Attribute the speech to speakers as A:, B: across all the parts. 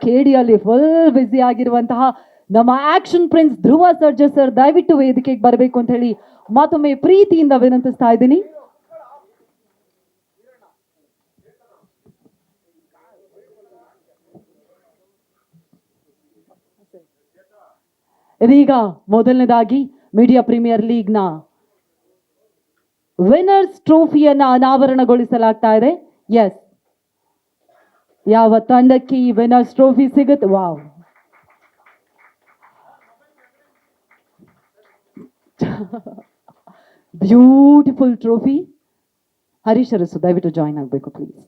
A: ಕೇಡಿಯಲ್ಲಿ full busy ಆಗಿರುವಂತಹ ನಮ್ಮ action prince Dhruva Sarja sir ದಯವಿಟ್ಟು ವೇದಿಕೆಗೆ ಬರಬೇಕು ಅಂತ ಹೇಳಿ ಮತ್ತೊಮ್ಮೆ ಪ್ರೀತಿಯಿಂದ ವಿನಂತಿಸ್ತಾ ಇದ್ದೀನಿ. ಇದೀಗ ಮೊದಲನೇದಾಗಿ ಮೀಡಿಯಾ ಪ್ರೀಮಿಯರ್ ಲೀಗ್ನ ವಿನ್ನರ್ಸ್ ಟ್ರೋಫಿಯನ್ನ ಅನಾವರಣಗೊಳಿಸಲಾಗ್ತಾ ಇದೆ. ಎಸ್, ಯಾವ ತಂಡಕ್ಕೆ ಈ ವಿನ್ನರ್ಸ್ ಟ್ರೋಫಿ ಸಿಗುತ್ತೆ? Wow, beautiful trophy. Harish Arasu ದಯವಿಟ್ಟು ಜಾಯಿನ್ ಆಗಬೇಕು ಪ್ಲೀಸ್.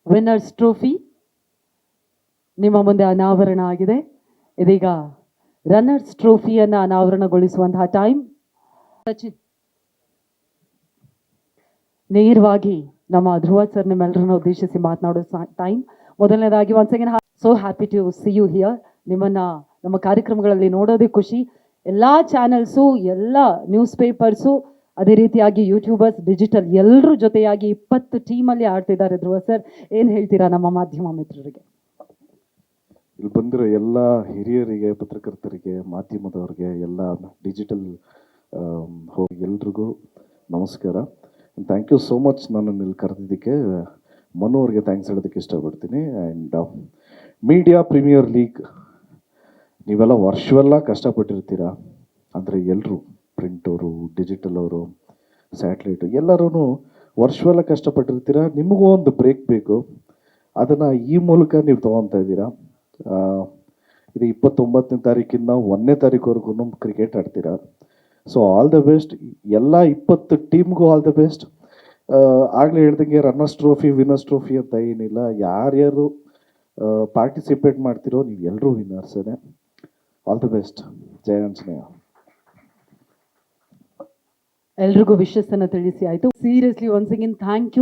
A: ವಿನ್ನರ್ಸ್ ಟ್ರೋಫಿ ನಿಮ್ಮ ಮುಂದೆ ಅನಾವರಣ ಆಗಿದೆ. ಇದೀಗ ರನ್ನರ್ಸ್ ಟ್ರೋಫಿಯನ್ನ ಅನಾವರಣಗೊಳಿಸುವಂತಹ ಟೈಮ್. ಸಚಿನ್, ನೇರವಾಗಿ ನಮ್ಮ ಧ್ರುವ ಸರ್ ನಿಮ್ಮೆಲ್ಲರನ್ನ ಉದ್ದೇಶಿಸಿ ಮಾತನಾಡೋ ಟೈಮ್. ಮೊದಲನೇದಾಗಿ once again so happy to see you here. ನಿಮ್ಮನ್ನ ನಮ್ಮ ಕಾರ್ಯಕ್ರಮಗಳಲ್ಲಿ ನೋಡೋದೇ ಖುಷಿ. ಎಲ್ಲ ಚಾನೆಲ್ಸು, ಎಲ್ಲ ನ್ಯೂಸ್ ಪೇಪರ್ಸು, ಅದೇ ರೀತಿಯಾಗಿ ಯೂಟ್ಯೂಬರ್ಸ್, ಡಿಜಿಟಲ್ ಎಲ್ಲರೂ ಜೊತೆಯಾಗಿ 20 ಟೀಮಲ್ಲಿ ಆಡ್ತಿದ್ದಾರೆ. ಧ್ರುವ ಸರ್, ಏನು ಹೇಳ್ತೀರಾ ನಮ್ಮ ಮಾಧ್ಯಮ ಮಿತ್ರರಿಗೆ?
B: ಇಲ್ಲಿ ಬಂದಿರೋ ಎಲ್ಲ ಹಿರಿಯರಿಗೆ, ಪತ್ರಕರ್ತರಿಗೆ, ಮಾಧ್ಯಮದವ್ರಿಗೆ, ಎಲ್ಲ ಡಿಜಿಟಲ್ ಎಲ್ರಿಗೂ ನಮಸ್ಕಾರ. ಥ್ಯಾಂಕ್ ಯು ಸೋ ಮಚ್ ನನ್ನನ್ನು ಇಲ್ಲಿ ಕರೆದಿದ್ದಕ್ಕೆ. ಮನು ಅವ್ರಿಗೆ ಥ್ಯಾಂಕ್ಸ್ ಹೇಳೋದಕ್ಕೆ ಇಷ್ಟಪಡ್ತೀನಿ. ಆ್ಯಂಡ್ ಮೀಡಿಯಾ ಪ್ರೀಮಿಯರ್ ಲೀಗ್ ನೀವೆಲ್ಲ ವರ್ಷವೆಲ್ಲ ಕಷ್ಟಪಟ್ಟಿರ್ತೀರ. ಅಂದರೆ ಎಲ್ಲರೂ, ಪ್ರಿಂಟವರು, ಡಿಜಿಟಲ್ ಅವರು, ಸ್ಯಾಟ್ಲೈಟು, ಎಲ್ಲರೂ ವರ್ಷವೆಲ್ಲ ಕಷ್ಟಪಟ್ಟಿರ್ತೀರ. ನಿಮಗೂ ಒಂದು ಬ್ರೇಕ್ ಬೇಕು. ಅದನ್ನು ಈ ಮೂಲಕ ನೀವು ತೊಗೊತಾ ಇದ್ದೀರಾ. ಇದು 29ನೇ ತಾರೀಕಿಂದ 1ನೇ ತಾರೀಕುವರೆಗೂ ಕ್ರಿಕೆಟ್ ಆಡ್ತೀರಾ. So all the best. ಎಲ್ಲ 20 ಟೀಮ್ಗೂ ಆಲ್ ದ ಬೆಸ್ಟ್. ಆಗಲೇ ಹೇಳ್ದಂಗೆ ರನ್ನರ್ಸ್ ಟ್ರೋಫಿ, ವಿನ್ನರ್ಸ್ ಟ್ರೋಫಿ ಅಂತ ಏನಿಲ್ಲ. ಯಾರ್ಯಾರು ಪಾರ್ಟಿಸಿಪೇಟ್ ಮಾಡ್ತಿರೋ ನೀವು ಎಲ್ಲರೂ ವಿನ್ನರ್ಸೇ. All the best. ಜಯ ಆಂಜನೇಯ.
A: ಎಲ್ರಿಗೂ ವಿಶಸ್ ಅನ್ನು ತಿಳಿಸಿ ಆಯಿತು. Seriously once again thank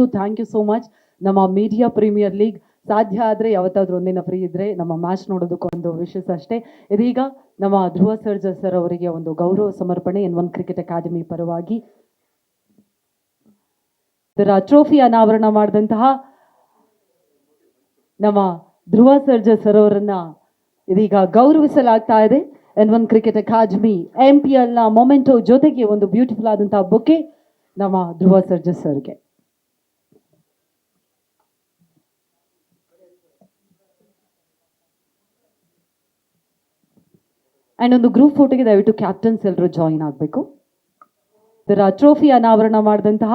A: you so much. ನಮ್ಮ ಮೀಡಿಯಾ ಪ್ರೀಮಿಯರ್ ಲೀಗ್ ಸಾಧ್ಯ ಆದರೆ ಯಾವತ್ತಾದ್ರೂ ಒಂದಿನ ಫ್ರೀ ಇದ್ದರೆ ನಮ್ಮ ಮ್ಯಾಚ್ ನೋಡೋದಕ್ಕೊಂದು ವಿಶಸ್ ಅಷ್ಟೇ. ಇದೀಗ ನಮ್ಮ ಧ್ರುವ ಸರ್ಜಾ ಸರ್ ಅವರಿಗೆ ಒಂದು ಗೌರವ ಸಮರ್ಪಣೆ N1 ಕ್ರಿಕೆಟ್ ಅಕಾಡೆಮಿ ಪರವಾಗಿ ಇದರ ಟ್ರೋಫಿ ಅನಾವರಣ ಮಾಡಿದಂತಹ ನಮ್ಮ ಧ್ರುವ ಸರ್ಜಾ ಸರ್ ಅವರನ್ನ ಇದೀಗ ಗೌರವಿಸಲಾಗ್ತಾ ಇದೆ. N1 ಕ್ರಿಕೆಟ್ ಅಕಾಡೆಮಿ MPLನ ಮೊಮೆಂಟೋ ಜೊತೆಗೆ ಒಂದು ಬ್ಯೂಟಿಫುಲ್ ಆದಂತಹ ಬೊಕೆ ನಮ್ಮ ಧ್ರುವ ಸರ್ಜಾ ಸರ್ಗೆ. ಆ್ಯಂಡ್ ಒಂದು ಗ್ರೂಪ್ ಫೋಟೋಗೆ ದಯವಿಟ್ಟು ಕ್ಯಾಪ್ಟನ್ಸ್ ಎಲ್ಲರೂ ಜಾಯಿನ್ ಆಗಬೇಕು. ಇದರ ಟ್ರೋಫಿ ಅನಾವರಣ ಮಾಡಿದಂತಹ